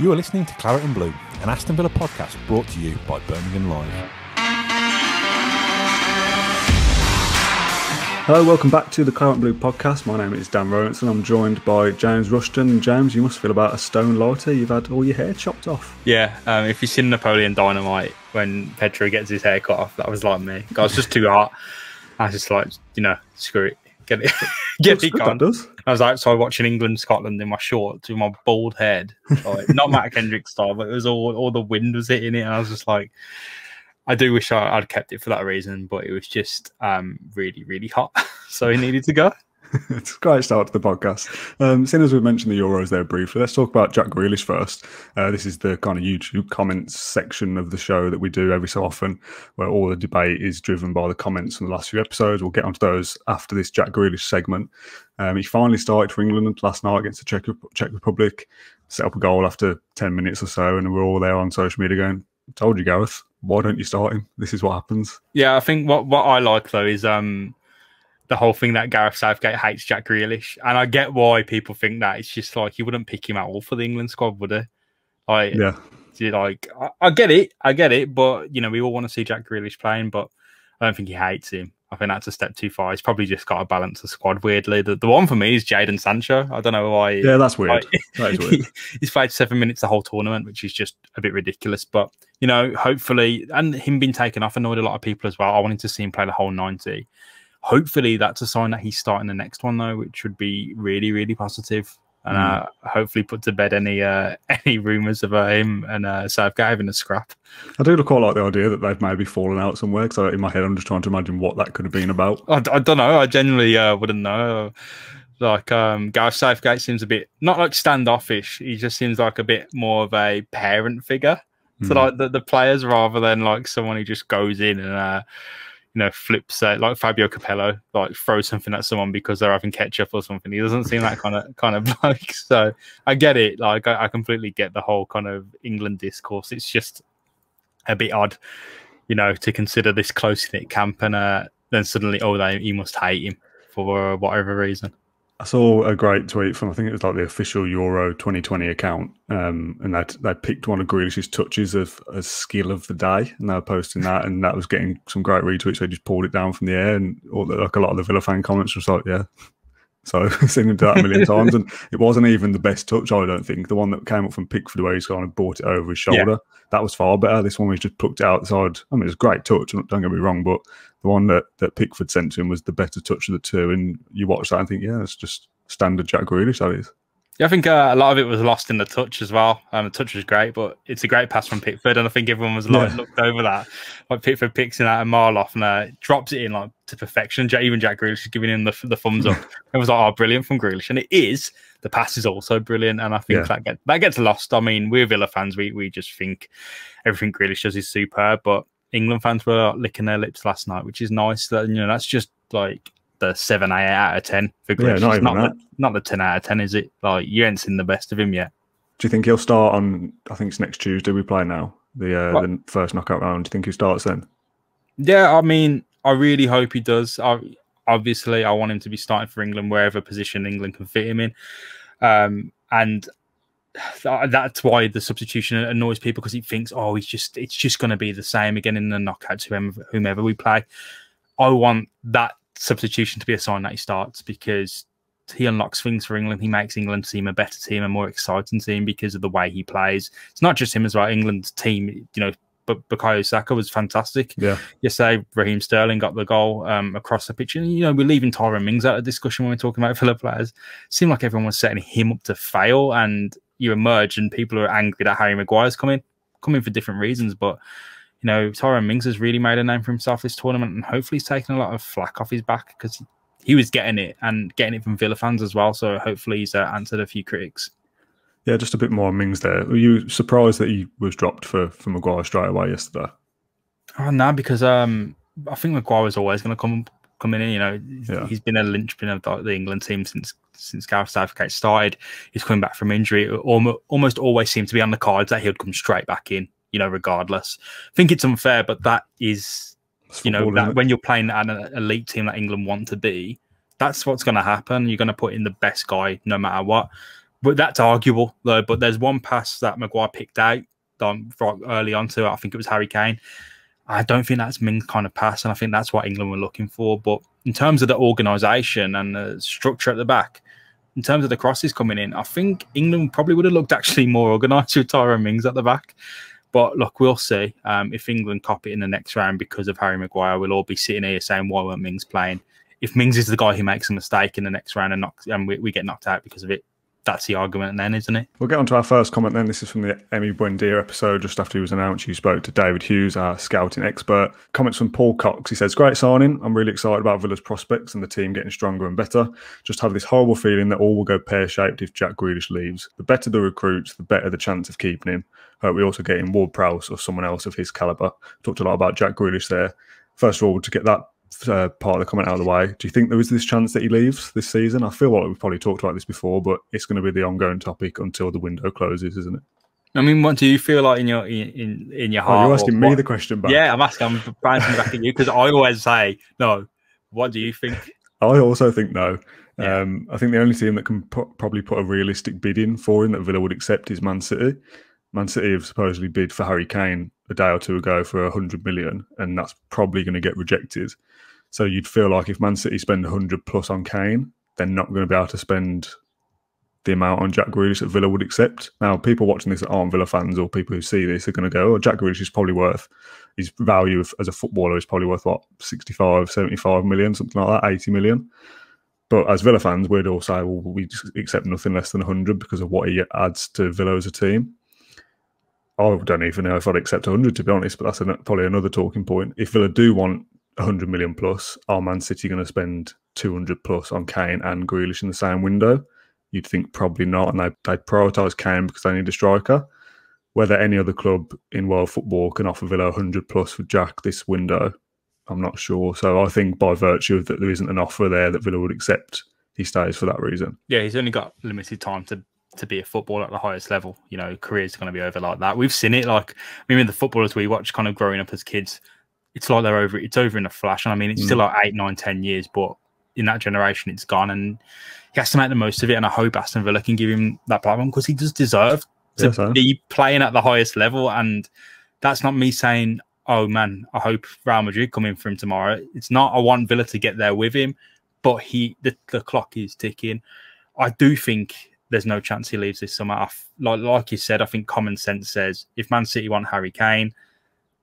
You are listening to Claret and Blue, an Aston Villa podcast brought to you by Birmingham Live. Hello, welcome back to the Claret and Blue podcast. My name is Dan Rolinson. I'm joined by James Rushton. James, you must feel about a stone lighter. You've had all your hair chopped off. Yeah, if you've seen Napoleon Dynamite when Pedro gets his hair cut off, that was like me. I was just too hot. I was just like, screw it. Get it, get it gone. I was outside watching England, Scotland in my shorts with my bald head, like, not Matt Kendrick style, but it was all the wind was hitting it, and I was just like, I do wish I'd kept it for that reason, but it was just really, really hot, so it needed to go. It's a great start to the podcast. Seeing as we've mentioned the Euros there briefly, let's talk about Jack Grealish first. This is the kind of YouTube comments section of the show that we do every so often, where all the debate is driven by the comments from the last few episodes. We'll get onto those after this Jack Grealish segment. He finally started for England last night against the Czech Republic, set up a goal after 10 minutes or so, and we're all there on social media going, "Told you, Gareth, why don't you start him? This is what happens." Yeah, I think what I like, though, is the whole thing that Gareth Southgate hates Jack Grealish, and I get why people think that. It's just like he wouldn't pick him at all for the England squad, would he? Like, yeah, like I get it, but we all want to see Jack Grealish playing, but I don't think he hates him. I think that's a step too far. He's probably just got to balance the squad weirdly. The one for me is Jadon Sancho. I don't know why. Yeah, that's weird. That is weird. He's played 7 minutes the whole tournament, which is just a bit ridiculous. But hopefully, and him being taken off annoyed a lot of people as well. I wanted to see him play the whole 90. Hopefully that's a sign that he's starting the next one, though, which would be really, really positive. And hopefully put to bed any rumours about him and Southgate having a scrap. I do quite like the idea that they've maybe fallen out somewhere, because in my head I'm just trying to imagine what that could have been about. I don't know. I genuinely wouldn't know. Like Gareth Southgate seems a bit, not like standoffish, he just seems like a bit more of a parent figure to like the players, rather than like someone who just goes in and flips like Fabio Capello, like throws something at someone because they're having ketchup or something. He doesn't seem that kind of bloke. So I get it. Like I completely get the whole kind of England discourse. It's just a bit odd, to consider this close-knit camp and then suddenly, he must hate him for whatever reason. I saw a great tweet from, I think it was like the official Euro 2020 account, and they picked one of Grealish's touches as skill of the day, and they were posting that, and that was getting some great retweets. So they just pulled it down from the air, and like a lot of the Villa fan comments was like, yeah. So I've seen him do that a million times, and it wasn't even the best touch, I don't think. The one that came up from Pickford where he's kind of brought it over his shoulder, that was far better. This one was just plucked it outside. I mean, it was a great touch, don't get me wrong, but the one that Pickford sent to him was the better touch of the two, and you watch that and think, yeah, it's just standard Jack Grealish, that is. Yeah, I think a lot of it was lost in the touch as well. The touch was great, but it's a great pass from Pickford, and I think everyone was looked over that. Like Pickford picks it out a mile off and drops it in like to perfection. Even Jack Grealish is giving him the thumbs up. It was like, brilliant from Grealish, and it is. The pass is also brilliant, and I think that gets lost. I mean, we're Villa fans. We just think everything Grealish does is superb, but England fans were licking their lips last night, which is nice. That that's just like the 7 out of 10 for Grealish. Yeah, not the 10 out of 10, is it? Like, you ain't seen the best of him yet. Do you think he'll start on? I think it's next Tuesday we play now. The first knockout round. Do you think he starts then? Yeah, I mean, I really hope he does. Obviously, I want him to be starting for England wherever position England can fit him in, and that's why the substitution annoys people, because he thinks, it's just going to be the same again in the knockouts, whomever we play. I want that substitution to be a sign that he starts, because he unlocks things for England. He makes England seem a better team, a more exciting team, because of the way he plays. It's not just him as well. England's team, but Bukayo Saka was fantastic. Yeah. Yesterday, Raheem Sterling got the goal across the pitch. And, we're leaving Tyrone Mings out of discussion when we're talking about Villa players. It seemed like everyone was setting him up to fail, and you emerge and people are angry that Harry Maguire's coming for different reasons. But, Tyrone Mings has really made a name for himself this tournament, and hopefully he's taken a lot of flack off his back, because he was getting it, and getting it from Villa fans as well. So hopefully he's answered a few critics. Yeah, just a bit more on Mings there. Were you surprised that he was dropped for Maguire straight away yesterday? Oh, no, because I think Maguire was always going to come in. He's been a linchpin of the England team since Gareth Southgate started. He's coming back from injury. It almost always seemed to be on the cards that he would come straight back in, regardless. I think it's unfair, but that is, that when you're playing at an elite team that England want to be, that's what's going to happen. You're going to put in the best guy no matter what. But that's arguable, though. But there's one pass that Maguire picked out early on to, I think it was Harry Kane. I don't think that's Ming's kind of pass, and I think that's what England were looking for. But in terms of the organisation and the structure at the back, in terms of the crosses coming in, I think England probably would have looked actually more organised with Tyrone Mings at the back. But look, we'll see. If England cop it in the next round because of Harry Maguire, we'll all be sitting here saying, why weren't Mings playing? If Mings is the guy who makes a mistake in the next round and we get knocked out because of it, that's the argument then, isn't it? We'll get on to our first comment then. This is from the Emi Buendia episode, just after he was announced. You spoke to David Hughes, our scouting expert. Comments from Paul Cox. He says, great signing. I'm really excited about Villa's prospects and the team getting stronger and better. Just have this horrible feeling that all will go pear-shaped if Jack Grealish leaves. The better the recruits, the better the chance of keeping him. Hope we also get in Ward-Prowse or someone else of his calibre. Talked a lot about Jack Grealish there. First of all, to get that part of the comment out of the way, do you think there is this chance that he leaves this season? I feel like we've probably talked about this before, but it's going to be the ongoing topic until the window closes, isn't it? I mean, what do you feel like in your heart? Oh, you're asking me the question back. Yeah, I'm bouncing back at you because I always say no. What do you think? I also think no. Yeah. I think the only team that can probably put a realistic bid in for him that Villa would accept is Man City. Man City have supposedly bid for Harry Kane a day or two ago for 100 million, and that's probably going to get rejected. So you'd feel like if Man City spend 100 plus on Kane, they're not going to be able to spend the amount on Jack Grealish that Villa would accept. Now, people watching this that aren't Villa fans or people who see this are going to go, oh, Jack Grealish is probably worth, his value as a footballer is probably worth, what, 65, 75 million, something like that, 80 million. But as Villa fans, we'd all say, well, we accept nothing less than 100 because of what he adds to Villa as a team. I don't even know if I'd accept 100, to be honest, but that's probably another talking point. If Villa do want 100 million plus, are Man City going to spend 200 plus on Kane and Grealish in the same window? You'd think probably not, and they'd prioritise Kane because they need a striker. Whether any other club in world football can offer Villa 100 plus for Jack this window, I'm not sure. So I think by virtue of that there isn't an offer there that Villa would accept, he stays for that reason. Yeah, he's only got limited time to be a footballer at the highest level. You know, career's going to be over like that. We've seen it. Like, I mean, the footballers we watch kind of growing up as kids, it's like they're over. It's over in a flash. And I mean, it's still like 8, 9, 10 years, but in that generation, it's gone. And he has to make the most of it. And I hope Aston Villa can give him that platform because he does deserve to be playing at the highest level. And that's not me saying, oh man, I hope Real Madrid come in for him tomorrow. It's not. I want Villa to get there with him, but the clock is ticking. I do think there's no chance he leaves this summer. Like you said, I think common sense says if Man City want Harry Kane,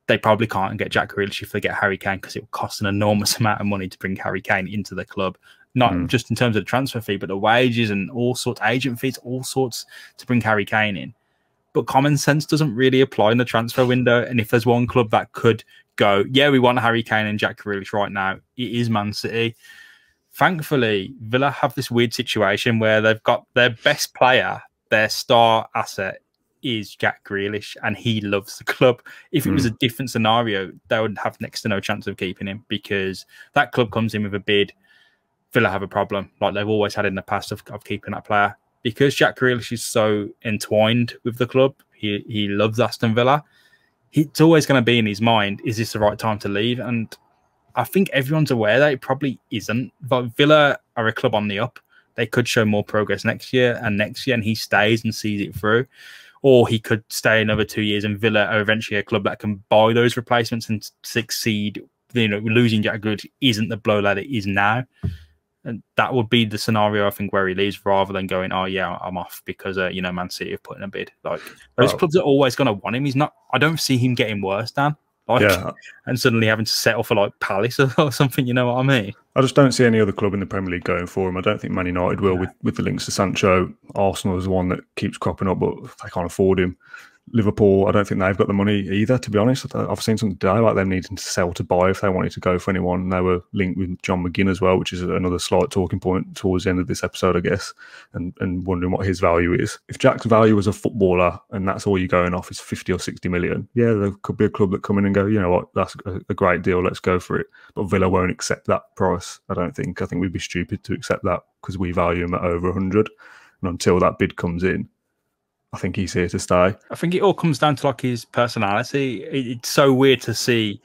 they probably can't get Jack Grealish if they get Harry Kane because it will cost an enormous amount of money to bring Harry Kane into the club. Not just in terms of the transfer fee, but the wages and all sorts, agent fees, all sorts to bring Harry Kane in. But common sense doesn't really apply in the transfer window. And if there's one club that could go, yeah, we want Harry Kane and Jack Grealish right now, it is Man City. Thankfully, Villa have this weird situation where they've got their best player, their star asset, is Jack Grealish, and he loves the club. If it was a different scenario, they would have next to no chance of keeping him because that club comes in with a bid. Villa have a problem, like they've always had in the past, of keeping that player. Because Jack Grealish is so entwined with the club, he loves Aston Villa, it's always going to be in his mind, is this the right time to leave? And I think everyone's aware that it probably isn't. But Villa are a club on the up. They could show more progress next year, and he stays and sees it through. Or he could stay another 2 years and Villa are eventually a club that can buy those replacements and succeed. You know, losing Jack Grealish isn't the blow that it is now. And that would be the scenario, I think, where he leaves rather than going, oh, yeah, I'm off because, Man City have put in a bid. Like, those clubs are always going to want him. He's not, I don't see him getting worse, Dan. And suddenly having to settle for like Palace or something, you know what I mean? I just don't see any other club in the Premier League going for him. I don't think Man United will with the links to Sancho. Arsenal is the one that keeps cropping up, but they can't afford him. Liverpool, I don't think they've got the money either, to be honest. I've seen something today about them needing to sell to buy if they wanted to go for anyone. And they were linked with John McGinn as well, which is another slight talking point towards the end of this episode, I guess, and wondering what his value is. If Jack's value as a footballer and that's all you're going off is 50 or 60 million, yeah, there could be a club that come in and go, you know what, that's a great deal, let's go for it. But Villa won't accept that price, I don't think. I think we'd be stupid to accept that because we value him at over 100. And until that bid comes in, I think he's here to stay. I think it all comes down to like his personality. It's so weird to see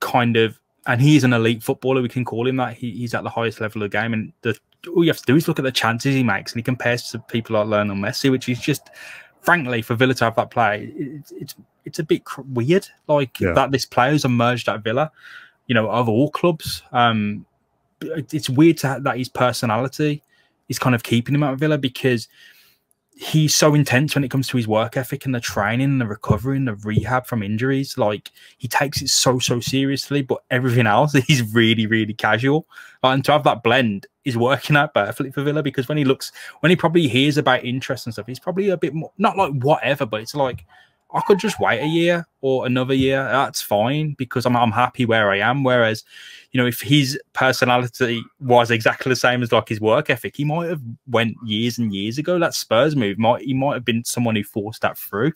kind of, and he's an elite footballer, we can call him that. He's at the highest level of the game, and the all you have to do is look at the chances he makes, and he compares to people like Lionel Messi, which is just, frankly, for Villa to have that play, it's a bit weird. Like that this player's emerged at Villa, you know, of all clubs. It's weird that his personality is kind of keeping him at Villa, because he's so intense when it comes to his work ethic and the training and the recovery and the rehab from injuries. Like, he takes it so seriously, but everything else is really casual. And to have that blend is working out perfectly for Villa, because when he probably hears about interest and stuff, he's probably a bit more, not like whatever, but it's like, I could just wait a year or another year. That's fine, because I'm happy where I am. Whereas, you know, if his personality was exactly the same as like his work ethic, he might have went years and years ago. That Spurs move he might have been someone who forced that through,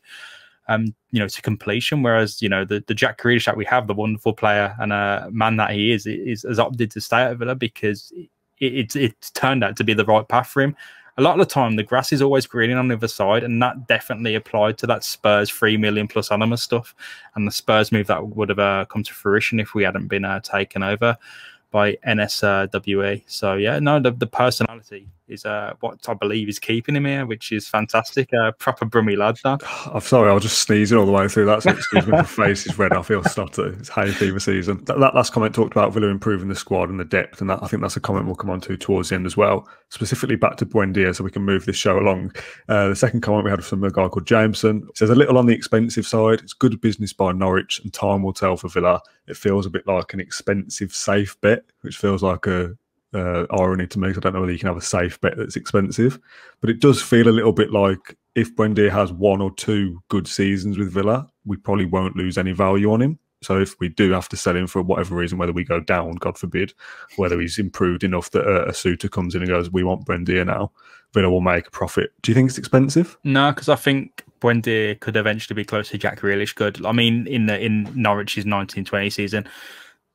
you know, to completion. Whereas, you know, the Jack Grealish that we have, the wonderful player and a man that he is has opted to stay at Villa because it's turned out to be the right path for him. A lot of the time, the grass is always greening on the other side, and that definitely applied to that Spurs 3 million plus annum stuff, and the Spurs move that would have come to fruition if we hadn't been taken over by NSWE. So yeah, no, the personality is what I believe is keeping him here, which is fantastic. Proper Brummy lad, Dan. I'm sorry, I was just sneezing all the way through that, so excuse me, my face is red, I feel stutter. It's hay fever season. That last comment talked about Villa improving the squad and the depth, and I think that's a comment we'll come on to towards the end as well, specifically back to Buendia, so we can move this show along. The second comment we had from a guy called Jameson. It says, a little on the expensive side. It's good business by Norwich, and time will tell for Villa. It feels a bit like an expensive safe bet, which feels like a irony to me, because I don't know whether you can have a safe bet that's expensive, but it does feel a little bit like if Buendia has 1 or 2 good seasons with Villa, we probably won't lose any value on him. So if we do have to sell him for whatever reason, whether we go down, God forbid, whether he's improved enough that a suitor comes in and goes, we want Buendia now, Villa will make a profit. Do you think it's expensive? No, because I think Buendia could eventually be close to Jack Grealish. Good. I mean, in Norwich's 1920 season,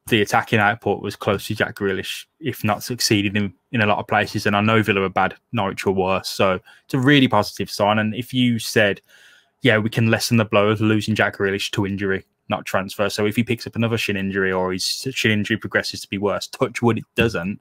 the attacking output was close to Jack Grealish, if not succeeded in a lot of places. And I know Villa were bad, Norwich were worse. So it's a really positive sign. And if you said, yeah, we can lessen the blow of losing Jack Grealish to injury, not transfer. So if he picks up another shin injury, or his shin injury progresses to be worse, touch wood, it doesn't.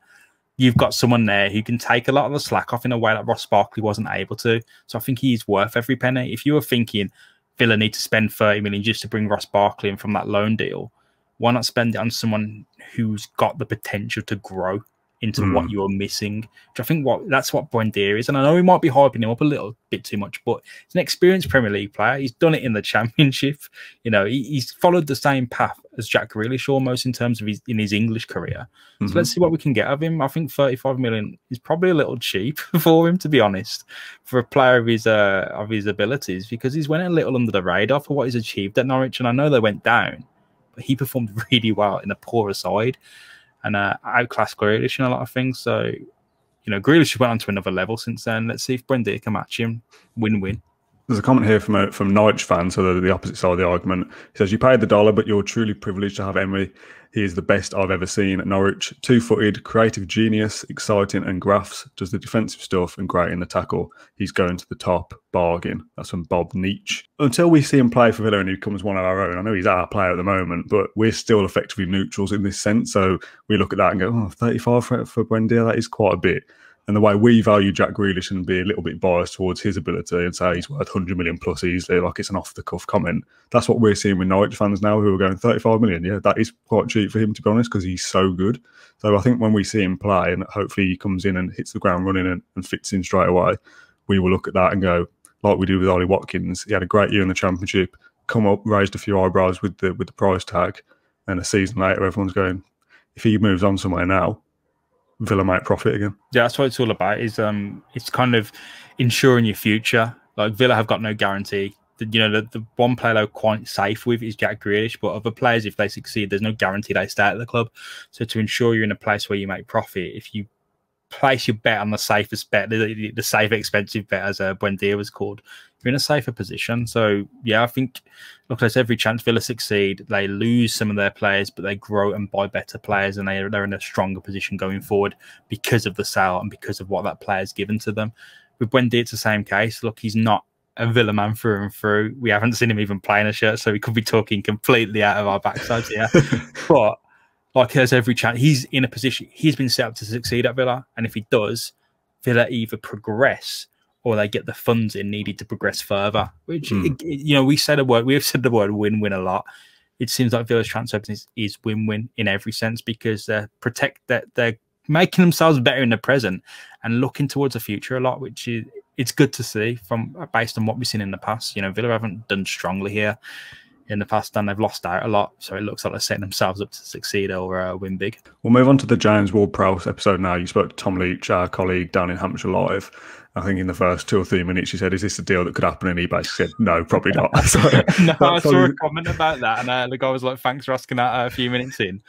You've got someone there who can take a lot of the slack off in a way that Ross Barkley wasn't able to. So I think he's worth every penny. If you were thinking Villa need to spend 30 million just to bring Ross Barkley in from that loan deal, why not spend it on someone who's got the potential to grow into what you're missing? Which I think that's what Buendia is. And I know we might be hyping him up a little bit too much, but he's an experienced Premier League player. He's done it in the Championship. You know, he's followed the same path as Jack Grealish almost in terms of his English career. So let's see what we can get of him. I think 35 million is probably a little cheap for him, to be honest, for a player of his abilities, because he's went a little under the radar for what he's achieved at Norwich. And I know they went down, but he performed really well in a poorer side and outclassed Grealish in a lot of things. So, you know, Grealish went on to another level since then. Let's see if Buendia can match him. Win-win. There's a comment here from Norwich fans, so the opposite side of the argument. He says, you paid the dollar, but you're truly privileged to have Emery. He is the best I've ever seen at Norwich. Two-footed, creative genius, exciting and graphs, does the defensive stuff and great in the tackle. He's going to the top, bargain. That's from Bob Nietzsche. Until we see him play for Villa and he becomes one of our own, I know he's our player at the moment, but we're still effectively neutrals in this sense. So we look at that and go, oh, 35 for Buendia, that is quite a bit. And the way we value Jack Grealish and be a little bit biased towards his ability and say he's worth 100 million plus easily, like it's an off-the-cuff comment, that's what we're seeing with Norwich fans now who are going 35 million. Yeah, that is quite cheap for him, to be honest, because he's so good. So I think when we see him play and hopefully he comes in and hits the ground running and fits in straight away, we will look at that and go, like we do with Ollie Watkins, he had a great year in the Championship, come up, raised a few eyebrows with the price tag, and a season later everyone's going, if he moves on somewhere now, Villa might profit again. Yeah, that's what it's all about. Is it's kind of ensuring your future. Like Villa have got no guarantee. The one player they're quite safe with is Jack Grealish, but other players, if they succeed, there's no guarantee they stay at the club. So to ensure you're in a place where you make profit, if you place your bet on the safest bet, the safe expensive bet, as Buendia was called, you're in a safer position. So yeah, I think, look, there's every chance Villa succeed. They lose some of their players, but they grow and buy better players, and they're in a stronger position going forward because of the sale and because of what that player's given to them. With Buendia, it's the same case. Look, he's not a Villa man through and through. We haven't seen him even playing a shirt, so we could be talking completely out of our backsides here. But like there's every chance he's in a position. He's been set up to succeed at Villa, and if he does, Villa either progress or they get the funds in needed to progress further. Which you know, we have said the word win-win a lot. It seems like Villa's transfer business is win-win in every sense because they're making themselves better in the present and looking towards the future a lot, which is it's good to see based on what we've seen in the past. You know, Villa haven't done strongly here in the past and they've lost out a lot. So it looks like they're setting themselves up to succeed or win big. We'll move on to the James Ward-Prowse episode now. You spoke to Tom Leach, our colleague down in Hampshire Live. I think in the first 2 or 3 minutes, he said, "Is this a deal that could happen?" And he basically said, "No, probably not." So, no, I saw a comment about that, and the guy was like, "Thanks for asking that a few minutes in."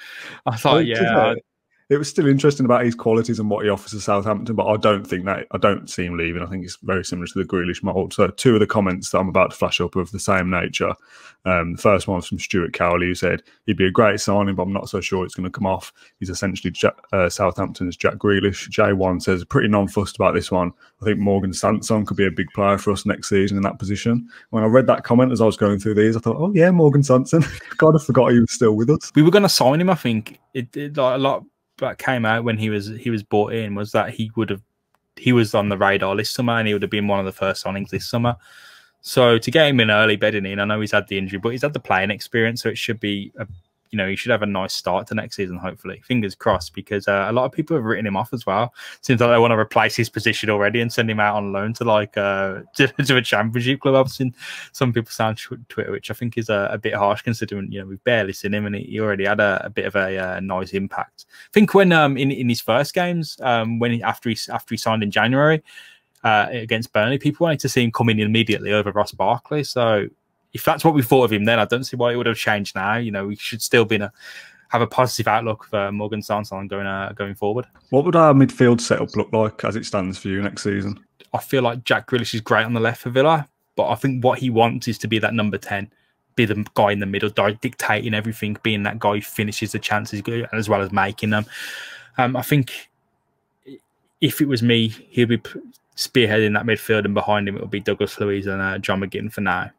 I thought, yeah. It was still interesting about his qualities and what he offers to Southampton, but I don't see him leaving. I think it's very similar to the Grealish mould. So 2 of the comments that I'm about to flash up are of the same nature. The first one was from Stuart Cowley, who said, "He'd be a great signing, but I'm not so sure it's going to come off. He's essentially Southampton's Jack Grealish." J1 says, "Pretty non-fussed about this one. I think Morgan Sanson could be a big player for us next season in that position." When I read that comment as I was going through these, I thought, oh yeah, Morgan Sanson. God, I forgot he was still with us. We were going to sign him, I think. It like a lot that came out when he was bought in was that he was on the radar this summer and he would have been one of the first signings this summer. So to get him in early, bedding in, I know he's had the injury, but he's had the playing experience, so it should be he should have a nice start to next season, hopefully. Fingers crossed, because a lot of people have written him off as well. Seems like they want to replace his position already and send him out on loan to to a championship club. I've seen some people sound Twitter, which I think is a bit harsh considering we've barely seen him and he already had a bit of a nice impact. I think when in his first games, after he signed in January against Burnley, people wanted to see him come in immediately over Ross Barkley. So if that's what we thought of him then, I don't see why it would have changed now. We should still have a positive outlook for Morgan Sanson going forward. What would our midfield setup look like as it stands for you next season? I feel like Jack Grealish is great on the left for Villa, but I think what he wants is to be that number 10, be the guy in the middle, dictating everything, being that guy who finishes the chances as well as making them. I think if it was me, he'd be spearheading that midfield, and behind him it would be Douglas Luiz and John McGinn for now.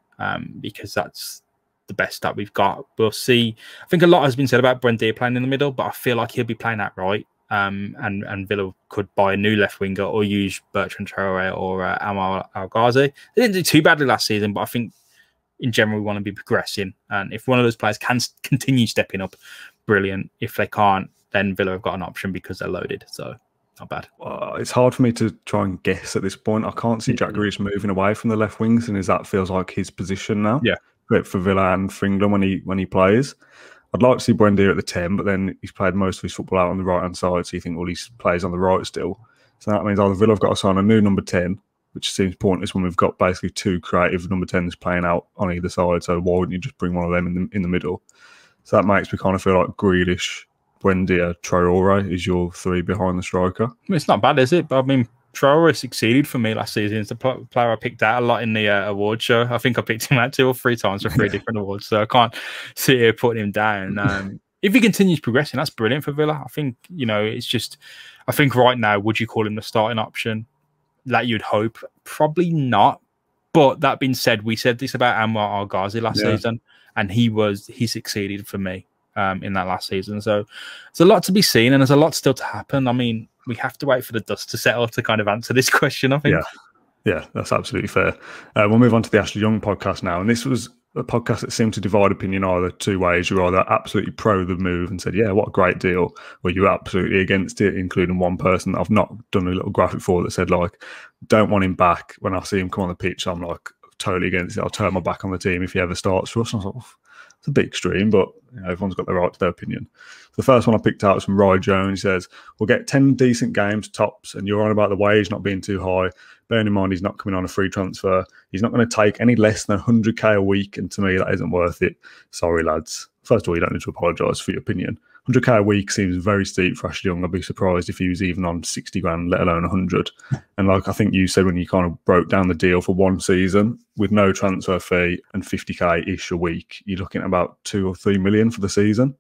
Because that's the best that we've got. We'll see. I think a lot has been said about Buendia playing in the middle, but I feel like he'll be playing that right. And Villa could buy a new left winger or use Bertrand Traore or Amar Al Ghazi. They didn't do too badly last season, but I think in general we want to be progressing. And if one of those players can continue stepping up, brilliant. If they can't, then Villa have got an option because they're loaded. So not bad. It's hard for me to try and guess at this point. I can't see Jack Grealish moving away from the left wings, and that feels like his position now. Yeah, for Villa and for England when he plays. I'd like to see Buendia at the 10, but then he's played most of his football out on the right hand side, so you think, well, he plays on the right still. So that means either Villa have got to sign a new number 10, which seems pointless when we've got basically 2 creative number 10s playing out on either side. So why wouldn't you just bring one of them in the middle? So that makes me kind of feel like Grealish, Buendia, Traore is your 3 behind the striker. I mean, it's not bad, is it? But I mean, Traore succeeded for me last season. It's the player I picked out a lot in the award show. I think I picked him out 2 or 3 times for 3 different awards. So I can't sit here putting him down. If he continues progressing, that's brilliant for Villa. I think, it's just, I think right now, would you call him the starting option? That you'd hope. Probably not. But that being said, we said this about Amar Al Ghazi last season, and he succeeded for me. In that last season. So there's a lot to be seen and there's a lot still to happen. I mean, we have to wait for the dust to settle to kind of answer this question, I think. Yeah, that's absolutely fair. We'll move on to the Ashley Young podcast now. And this was a podcast that seemed to divide opinion either 2 ways. You're either absolutely pro the move and said, yeah, what a great deal, or you're absolutely against it, including one person that I've not done a little graphic for that said, like, don't want him back. When I see him come on the pitch, I'm like, totally against it. I'll turn my back on the team if he ever starts for us. And I was like, it's a bit extreme, but everyone's got the right to their opinion. The first one I picked out was from Roy Jones. He says, we'll get 10 decent games tops, and you're on about the wage not being too high. Bearing in mind he's not coming on a free transfer. He's not going to take any less than 100k a week, and to me that isn't worth it. Sorry, lads. First of all, you don't need to apologise for your opinion. 100k a week seems very steep for Ashley Young. I'd be surprised if he was even on 60 grand, let alone 100. And like I think you said when you kind of broke down the deal for one season, with no transfer fee and 50k-ish a week, you're looking at about 2 or 3 million for the season.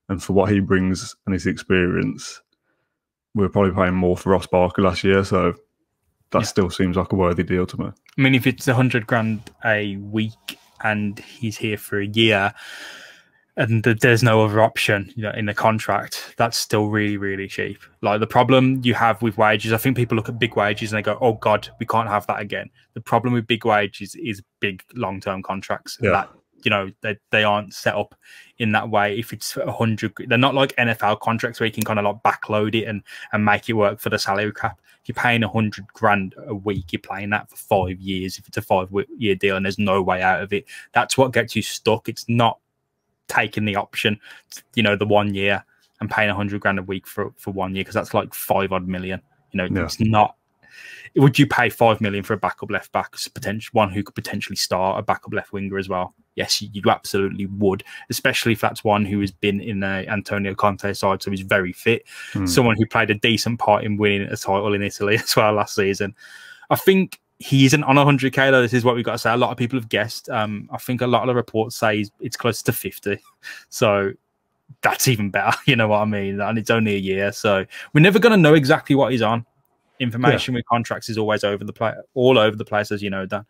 And for what he brings and his experience, we were probably paying more for Ross Barkley last year. So that still seems like a worthy deal to me. I mean, if it's 100 grand a week and he's here for a year, and there's no other option, in the contract, that's still really, really cheap. Like the problem you have with wages, I think people look at big wages and they go, "Oh God, we can't have that again." The problem with big wages is big long-term contracts. Yeah. That they aren't set up in that way. If it's 100, they're not like NFL contracts where you can kind of like backload it and make it work for the salary cap. If you're paying 100 grand a week, you're playing that for 5 years. If it's a 5-year deal and there's no way out of it, that's what gets you stuck. It's not taking the option, the 1 year and paying 100 grand a week for 1 year, because that's like 5 odd million. It's not. Would you pay 5 million for a backup left back, one who could potentially start, a backup left winger as well? Yes, you absolutely would, especially if that's one who has been in the Antonio Conte side, so he's very fit. Someone who played a decent part in winning a title in Italy as well last season. I think he isn't on 100k though. This is what we've got to say. A lot of people have guessed. I think a lot of the reports say it's close to 50. So that's even better. You know what I mean? And it's only a year, so we're never going to know exactly what he's on. Information with contracts is always all over the place, as you know, Dan.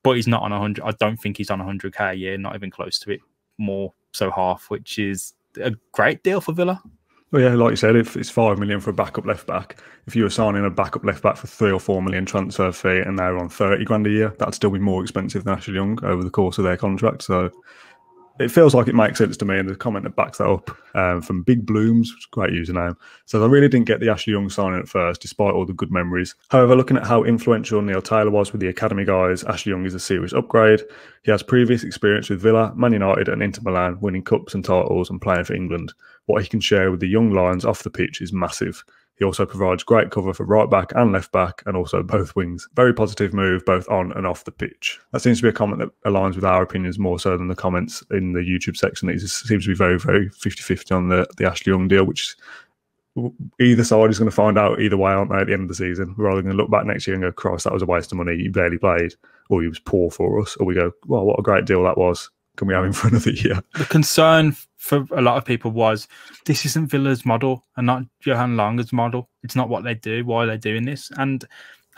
But he's not on 100. I don't think he's on 100k a year, not even close to it. More so half, which is a great deal for Villa. Well, yeah, like you said, if it's 5 million for a backup left back, if you were signing a backup left back for 3 or 4 million transfer fee and they're on 30 grand a year, that'd still be more expensive than Ashley Young over the course of their contract. So it feels like it makes sense to me, and the comment that backs that up from Big Blooms, which is a great username, says, "I really didn't get the Ashley Young signing at first, despite all the good memories. However, looking at how influential Neil Taylor was with the academy guys, Ashley Young is a serious upgrade. He has previous experience with Villa, Man United and Inter Milan, winning cups and titles and playing for England. What he can share with the young lions off the pitch is massive. He also provides great cover for right back and left back, and also both wings. Very positive move, both on and off the pitch." That seems to be a comment that aligns with our opinions more so than the comments in the YouTube section. It seems to be very, very 50-50 on the Ashley Young deal, which either side is going to find out either way, aren't they, at the end of the season? We're either going to look back next year and go, "Christ, that was a waste of money. He barely played," or "He was poor for us," or we go, "Well, what a great deal that was. Can we have him for another year?" The concern for a lot of people was, this isn't Villa's model and not Johan Langer's model. It's not what they do. Why are they doing this? And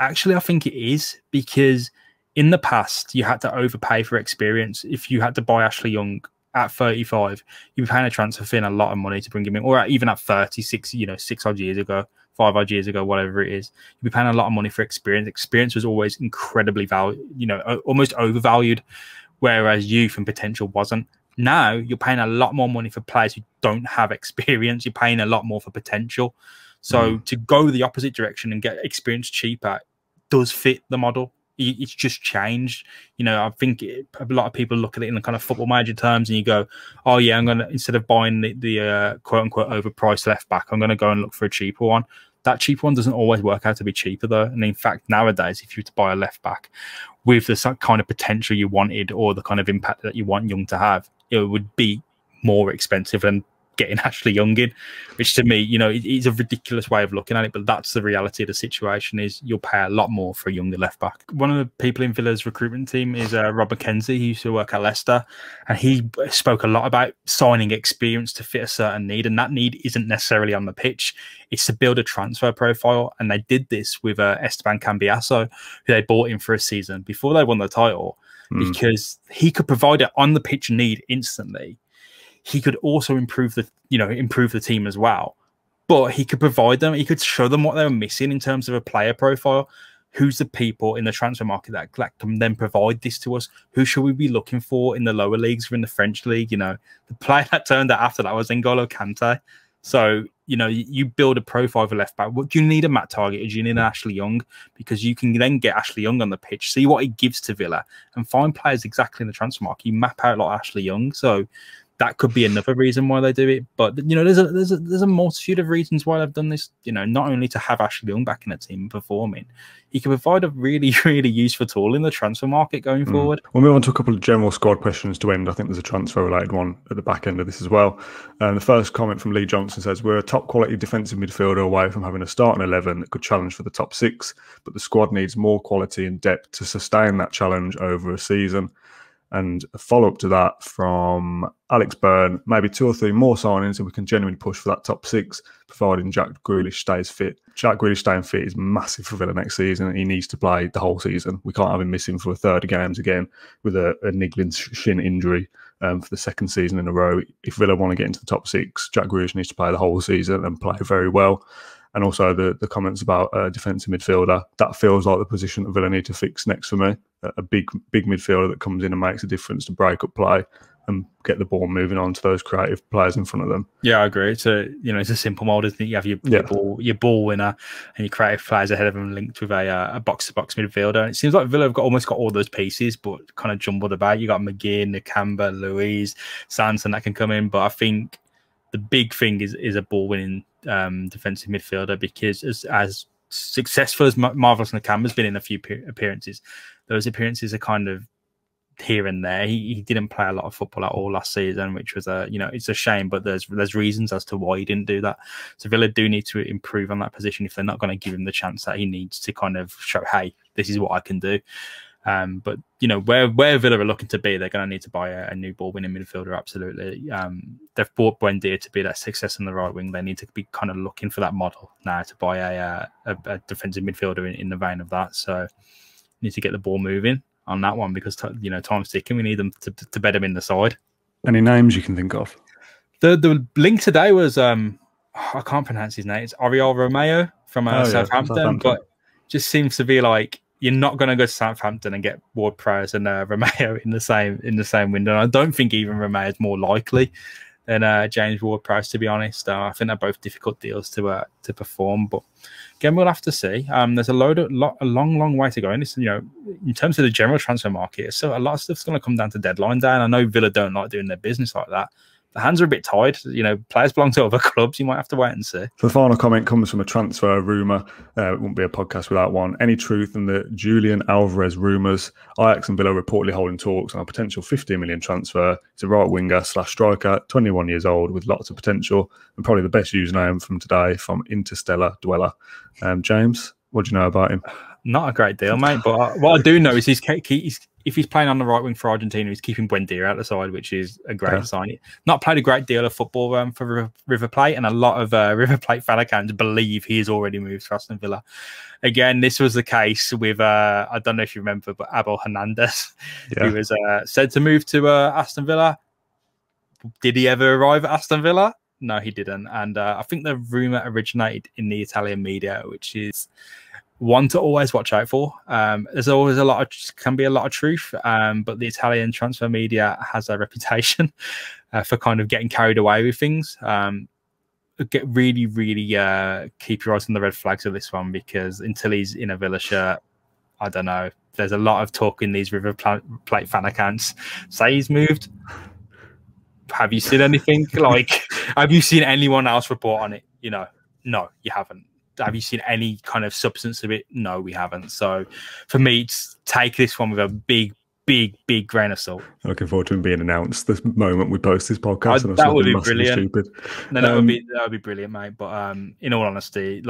actually, I think it is, because in the past, you had to overpay for experience. If you had to buy Ashley Young at 35, you'd be paying a transfer fee and a lot of money to bring him in, or even at 36, 6 odd years ago, 5 odd years ago, whatever it is, you'd be paying a lot of money for experience. Experience was always incredibly valued, almost overvalued, whereas youth and potential wasn't. Now you're paying a lot more money for players who don't have experience. You're paying a lot more for potential. So to go the opposite direction and get experience cheaper does fit the model. It's just changed. I think a lot of people look at it in the kind of football manager terms, and you go, "Oh yeah, I'm gonna, instead of buying the quote unquote overpriced left back, I'm gonna go and look for a cheaper one." That cheaper one doesn't always work out to be cheaper though. And in fact, nowadays, if you were to buy a left back with the kind of potential you wanted or the kind of impact that you want Young to have, it would be more expensive than getting Ashley Young in, which to me, it's a ridiculous way of looking at it, but that's the reality of the situation. Is you'll pay a lot more for a younger left back. One of the people in Villa's recruitment team is Rob McKenzie. He used to work at Leicester, and he spoke a lot about signing experience to fit a certain need, and that need isn't necessarily on the pitch. It's to build a transfer profile, and they did this with Esteban Cambiasso, who they bought in for a season before they won the title, because he could provide it on the pitch need instantly. He could also improve the team as well, but he could provide them. He could show them what they were missing in terms of a player profile. Who's the people in the transfer market that can then provide this to us? Who should we be looking for in the lower leagues or in the French league? The player that turned out after that was N'Golo Kante. So, you build a profile for left back. What do you need? A Matt Target? Or do you need an Ashley Young? Because you can then get Ashley Young on the pitch, see what he gives to Villa, and find players exactly in the transfer market. You map out like Ashley Young. So that could be another reason why they do it. But there's a multitude of reasons why they've done this. Not only to have Ashley Young back in the team and performing, he can provide a really, really useful tool in the transfer market going forward. We'll move on to a couple of general squad questions to end. I think there's a transfer related one at the back end of this as well. The first comment from Lee Johnson says, "We're a top quality defensive midfielder away from having a starting 11 that could challenge for the top 6, but the squad needs more quality and depth to sustain that challenge over a season." And a follow-up to that from Alex Byrne, maybe 2 or 3 more signings and we can genuinely push for that top 6, providing Jack Grealish stays fit. Jack Grealish staying fit is massive for Villa next season. He needs to play the whole season. We can't have him missing for a third of games again with a niggling shin injury for the second season in a row. If Villa want to get into the top 6, Jack Grealish needs to play the whole season and play very well. And also the comments about defensive midfielder, that feels like the position that Villa need to fix next for me. A big midfielder that comes in and makes a difference to break up play and get the ball moving on to those creative players in front of them. Yeah, I agree. It's a simple mold, isn't it? You have your ball winner and your creative players ahead of them linked with a box-to-box midfielder. And it seems like Villa have almost got all those pieces, but kind of jumbled about. You got McGinn, Nakamba, Louise, Sanson that can come in. But I think the big thing is a ball-winning defensive midfielder, because as successful as Marvelous Nakamba's been in a few appearances, those appearances are kind of here and there. He didn't play a lot of football at all last season, which was it's a shame, but there's reasons as to why he didn't do that. So Villa do need to improve on that position if they're not going to give him the chance that he needs to kind of show, hey, this is what I can do. But where Villa are looking to be, they're going to need to buy a new ball-winning midfielder. Absolutely. They've bought Buendia to be that success on the right wing. They need to be kind of looking for that model now to buy a defensive midfielder in the vein of that. So need to get the ball moving on that one, because time's ticking. We need them to bed them in the side. Any names you can think of? The link today was I can't pronounce his name. It's Oriol Romeo from Southampton, but just seems to be like, you're not going to go to Southampton and get Ward-Prowse and Romeo in the same window. And I don't think even Romeo is more likely than James Ward-Prowse, to be honest. I think they're both difficult deals to perform, but again, we'll have to see. There's a long way to go in this. In terms of the general transfer market, so a lot of stuff's going to come down to deadline day. And I know Villa don't like doing their business like that. The hands are a bit tied. Players belong to other clubs. You might have to wait and see. The final comment comes from a transfer rumour. It wouldn't be a podcast without one. Any truth in the Julian Alvarez rumours? Ajax and Villa reportedly holding talks on a potential 15 million transfer. He's a right winger / striker, 21 years old with lots of potential, and probably the best username from today from Interstellar Dweller. James, what do you know about him? Not a great deal, mate. But what I do know is if he's playing on the right wing for Argentina, he's keeping Buendia out the side, which is a great sign. Not played a great deal of football for River Plate, and a lot of River Plate fan accounts believe he has already moved to Aston Villa. Again, this was the case with, I don't know if you remember, but Abel Hernandez, who was said to move to Aston Villa. Did he ever arrive at Aston Villa? No, he didn't. And I think the rumour originated in the Italian media, which is one to always watch out for. There's always can be a lot of truth, but the Italian transfer media has a reputation for kind of getting carried away with things. Get really keep your eyes on the red flags of this one, because until he's in a Villa shirt, I don't know. There's a lot of talk in these River Plate fan accounts. Say he's moved. Have you seen anything? Have you seen anyone else report on it? No, you haven't. Have you seen any kind of substance of it? No, we haven't. So for me, take this one with a big grain of salt. Looking forward to him being announced the moment we post this podcast. That would be brilliant. Stupid. No, that would be brilliant, mate. But in all honesty,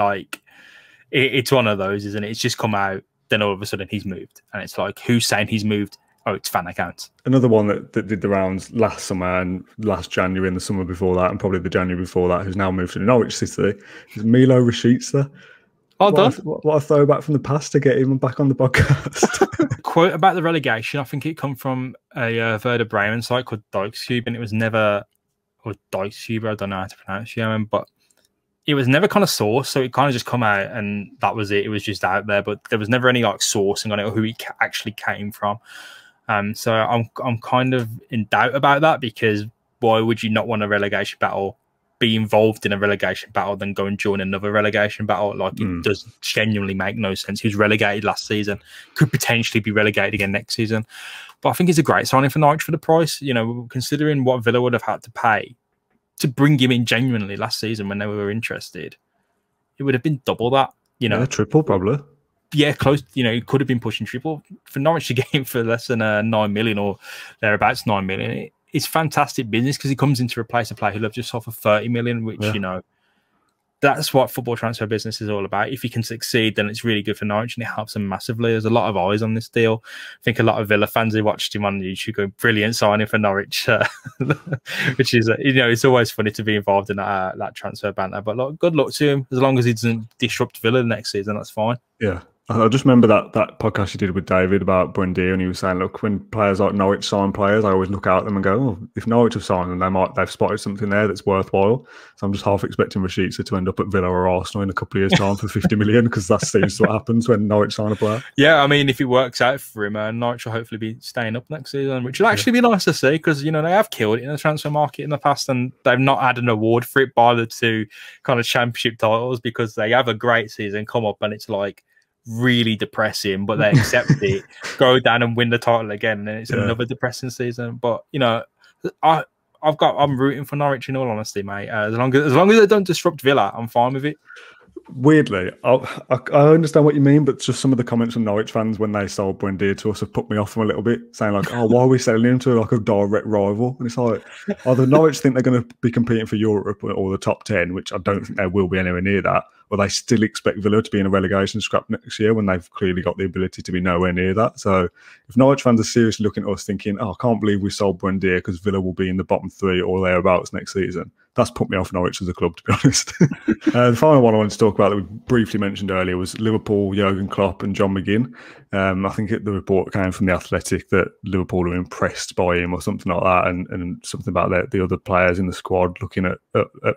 it's one of those, isn't it? It's just come out, then all of a sudden he's moved, and it's like, who's saying he's moved? Oh, it's fan accounts. Another one that did the rounds last summer and last January and the summer before that, and probably the January before that, who's now moved to Norwich City, is Milo Rashica. What a throwback from the past to get him back on the podcast. Quote about the relegation, I think it come from a Werder Bremen site called Dijkstube, and it was never, or Dijkstube, I don't know how to pronounce it, but it was never kind of sourced, so it kind of just come out and that was it. It was just out there, but there was never any sourcing on it or who it actually came from. So I'm kind of in doubt about that, because why would you not want a relegation battle, be involved in a relegation battle, then go and join another relegation battle? It does genuinely make no sense. He was relegated last season, could potentially be relegated again next season. But I think it's a great signing for Norwich for the price. Considering what Villa would have had to pay to bring him in genuinely last season when they were interested, it would have been double that. Triple probably. Yeah, close. It could have been pushing triple. For Norwich to get him for less than 9 million or thereabouts 9 million, it's fantastic business, because he comes in to replace a player who left just off of 30 million, which, that's what football transfer business is all about. If you can succeed, then it's really good for Norwich and it helps them massively. There's a lot of eyes on this deal. I think a lot of Villa fans who watched him on YouTube go, brilliant signing for Norwich, which is, it's always funny to be involved in that transfer banter. But look, good luck to him. As long as he doesn't disrupt Villa next season, that's fine. Yeah. I just remember that podcast you did with David about Buendia, and he was saying, look, when players like Norwich sign players, I always look out at them and go, oh, if Norwich have signed them, they've spotted something there that's worthwhile. So I'm just half expecting Rashica to end up at Villa or Arsenal in a couple of years' time for 50 million, because that seems to what happens when Norwich sign a player. Yeah, I mean, if it works out for him, Norwich will hopefully be staying up next season, which will actually be nice to see, because, they have killed it in the transfer market in the past, and they've not had an award for it by the two kind of championship titles, because they have a great season come up and it's like, really depressing, but they accept it, go down and win the title again, and then it's another depressing season. But I'm rooting for Norwich in all honesty, mate. As long as they don't disrupt Villa, I'm fine with it. Weirdly, I understand what you mean, but just some of the comments from Norwich fans when they sold Buendia to us have put me off them a little bit, saying like, "Oh, why are we selling him to like a direct rival?" And it's like, either Norwich think they're going to be competing for Europe or the top 10, which I don't think they will be anywhere near that, or they still expect Villa to be in a relegation scrap next year when they've clearly got the ability to be nowhere near that. So if Norwich fans are seriously looking at us thinking, "Oh, I can't believe we sold Buendia because Villa will be in the bottom 3 or thereabouts next season," that's put me off Norwich as a club, to be honest. The final one I wanted to talk about that we briefly mentioned earlier was Liverpool, Jurgen Klopp and John McGinn. I think the report came from The Athletic that Liverpool were impressed by him or something like that, and something about the other players in the squad looking at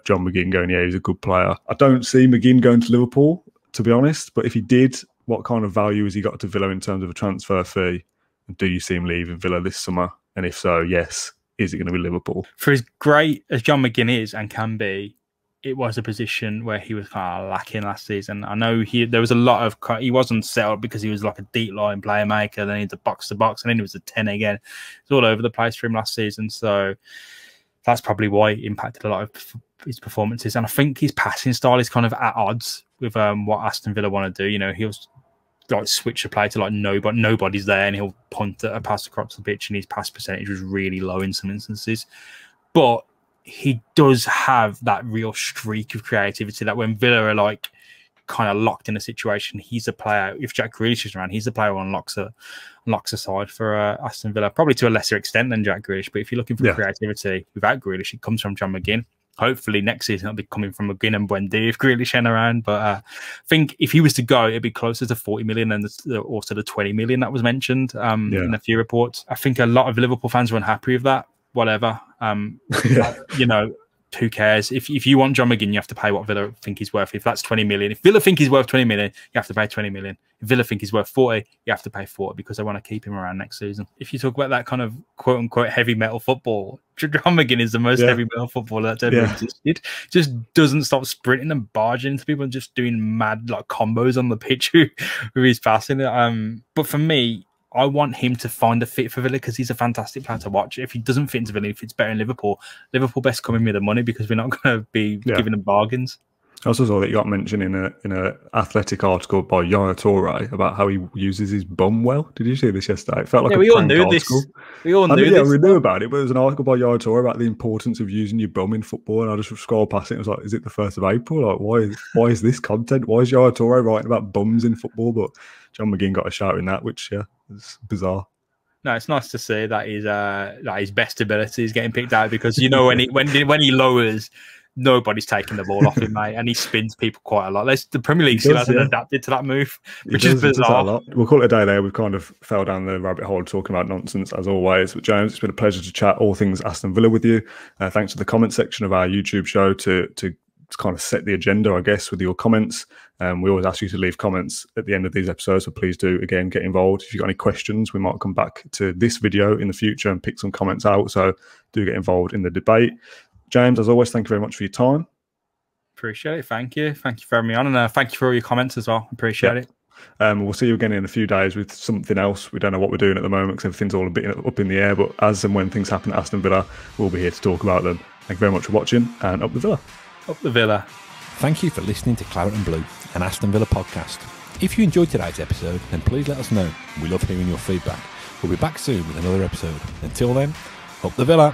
John McGinn going, yeah, he's a good player. I don't see McGinn going to Liverpool, to be honest, but if he did, what kind of value has he got to Villa in terms of a transfer fee? And do you see him leaving Villa this summer? And if so, yes, is it going to be Liverpool? For as great as John McGinn is and can be, it was a position where he was kind of lacking last season. I know there was a lot of, he wasn't settled because he was like a deep line playmaker, then he's a box to box, and then he was a 10 again. It's all over the place for him last season. So that's probably why it impacted a lot of his performances. And I think his passing style is kind of at odds with what Aston Villa want to do. He'll like switch the play to like nobody's there, and he'll punt a pass across the pitch, and his pass percentage was really low in some instances. But he does have that real streak of creativity that when Villa are like kind of locked in a situation, he's a player. If Jack Grealish is around, he's a player who unlocks a side for Aston Villa, probably to a lesser extent than Jack Grealish. But if you're looking for creativity without Grealish, it comes from John McGinn. Hopefully next season it'll be coming from McGinn and Buendia if Grealish ain't around. But I think if he was to go, it'd be closer to 40 million and also the 20 million that was mentioned in a few reports. I think a lot of Liverpool fans were unhappy with that. Whatever. Who cares? If you want John McGinn, you have to pay what Villa think he's worth. If that's 20 million, if Villa think he's worth 20 million, you have to pay 20 million. If Villa think he's worth 40, you have to pay 40 because they want to keep him around next season. If you talk about that kind of quote unquote heavy metal football, John McGinn is the most heavy metal footballer that's ever existed. Just doesn't stop sprinting and barging into people and just doing mad like combos on the pitch with his passing. But for me, I want him to find a fit for Villa because he's a fantastic player to watch. If he doesn't fit into Villa, if it's better in Liverpool best come in with the money because we're not going to be giving them bargains. I also saw that you got mentioned in an Athletic article by Yaya Toure about how he uses his bum well. Did you see this yesterday? It felt like we all knew this. We all knew this. We knew about it, but there was an article by Yaya Toure about the importance of using your bum in football, and I just scrolled past it and was like, is it the 1st of April? Like, why is this content? Why is Yaya Toure writing about bums in football? But John McGinn got a shout in that, which, is bizarre. No, it's nice to see that his best ability is getting picked out because, when he lowers, nobody's taking the ball off him, mate, and he spins people quite a lot. The Premier League still hasn't adapted to that move, which is bizarre. We'll call it a day there. We've kind of fell down the rabbit hole talking about nonsense as always. But James, it's been a pleasure to chat all things Aston Villa with you. Thanks to the comment section of our YouTube show to kind of set the agenda, I guess, with your comments. We always ask you to leave comments at the end of these episodes, so please do, again, get involved. If you've got any questions, we might come back to this video in the future and pick some comments out, so do get involved in the debate. James, as always, thank you very much for your time. Appreciate it. Thank you. Thank you for having me on, and thank you for all your comments as well. Appreciate it. We'll see you again in a few days with something else. We don't know what we're doing at the moment because everything's all a bit up in the air, but as and when things happen at Aston Villa, we'll be here to talk about them. Thank you very much for watching, and up the Villa. Up the Villa. Thank you for listening to Claret and Blue, an Aston Villa podcast. If you enjoyed today's episode, then please let us know. We love hearing your feedback. We'll be back soon with another episode. Until then, up the Villa.